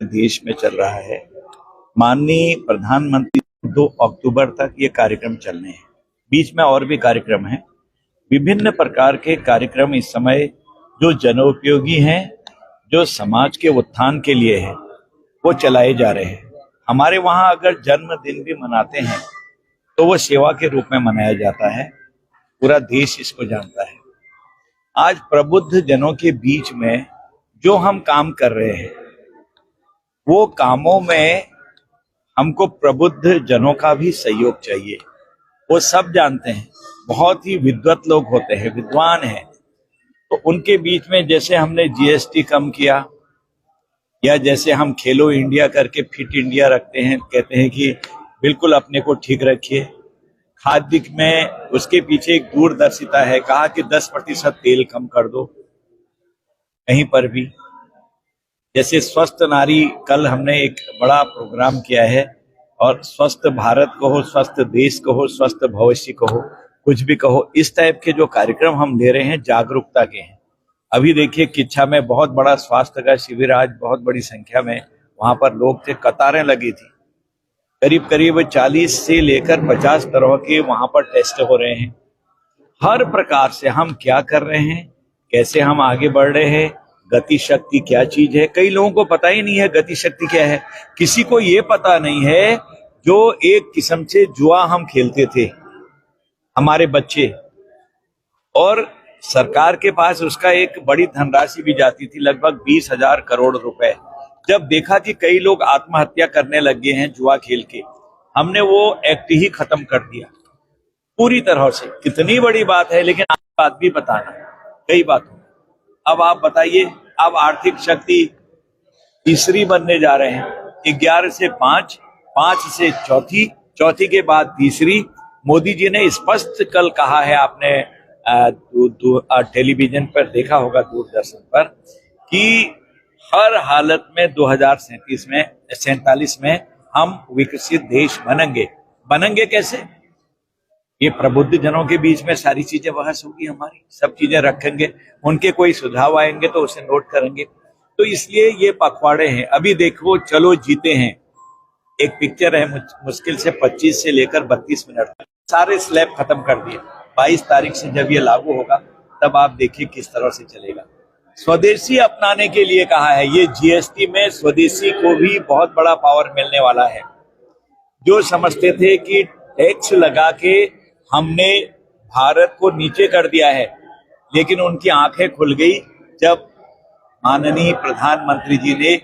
देश में चल रहा है। माननीय प्रधानमंत्री 2 अक्टूबर तक ये कार्यक्रम चलने हैं। बीच में और भी कार्यक्रम हैं। विभिन्न प्रकार के कार्यक्रम इस समय जो जनोपयोगी हैं, जो समाज के उत्थान के लिए हैं, वो चलाए जा रहे हैं। हमारे वहाँ अगर जन्मदिन भी मनाते हैं तो वो सेवा के रूप में मनाया जाता है। पूरा देश इसको जानता है। आज प्रबुद्ध जनों के बीच में जो हम काम कर रहे हैं, वो कामों में हमको प्रबुद्ध जनों का भी सहयोग चाहिए। वो सब जानते हैं, बहुत ही विद्वत लोग होते हैं, विद्वान हैं। तो उनके बीच में जैसे हमने जीएसटी कम किया, या जैसे हम खेलो इंडिया करके फिट इंडिया रखते हैं, कहते हैं कि बिल्कुल अपने को ठीक रखिए। खाद्य में उसके पीछे एक दूरदर्शिता है, कहा कि 10% तेल कम कर दो। कहीं पर भी जैसे स्वस्थ नारी, कल हमने एक बड़ा प्रोग्राम किया है, और स्वस्थ भारत कहो, स्वस्थ देश कहो, स्वस्थ भविष्य कहो, कुछ भी कहो, इस टाइप के जो कार्यक्रम हम ले रहे हैं जागरूकता के हैं। अभी देखिए किच्छा में बहुत बड़ा स्वास्थ्य का शिविर, आज बहुत बड़ी संख्या में वहां पर लोग थे, कतारें लगी थी। करीब करीब 40 से लेकर 50 तरह के वहां पर टेस्ट हो रहे हैं। हर प्रकार से हम क्या कर रहे हैं, कैसे हम आगे बढ़ रहे हैं, गति शक्ति क्या चीज है, कई लोगों को पता ही नहीं है गति शक्ति क्या है। किसी को ये पता नहीं है जो एक किस्म से जुआ हम खेलते थे हमारे बच्चे, और सरकार के पास उसका एक बड़ी धनराशि भी जाती थी, लगभग 20,000 करोड़ रुपए। जब देखा कि कई लोग आत्महत्या करने लग गए हैं जुआ खेल के, हमने वो एक्ट ही खत्म कर दिया पूरी तरह से। कितनी बड़ी बात है, लेकिन आप बात भी बताना, कई बात। अब आप बताइए, अब आर्थिक शक्ति तीसरी बनने जा रहे हैं। 11 से 5, 5 से चौथी, चौथी के बाद तीसरी। मोदी जी ने स्पष्ट कल कहा है, आपने टेलीविजन पर देखा होगा, दूरदर्शन पर, कि हर हालत में 2047 में हम विकसित देश बनेंगे। बनेंगे कैसे? ये प्रबुद्ध जनों के बीच में सारी चीजें बहस होगी, हमारी सब चीजें रखेंगे, उनके कोई सुझाव आएंगे तो उसे नोट करेंगे। तो इसलिए ये पखवाड़े हैं। अभी देखो, चलो जीते हैं, एक पिक्चर है, मुश्किल से 25 से लेकर 32 मिनट तक सारे स्लैब खत्म कर दिए। 22 तारीख से जब ये लागू होगा तब आप देखिए किस तरह से चलेगा। स्वदेशी अपनाने के लिए कहा है, ये जीएसटी में स्वदेशी को भी बहुत बड़ा पावर मिलने वाला है। जो समझते थे कि टैक्स लगा के हमने भारत को नीचे कर दिया है, लेकिन उनकी आंखें खुल गई जब माननीय प्रधानमंत्री जी ने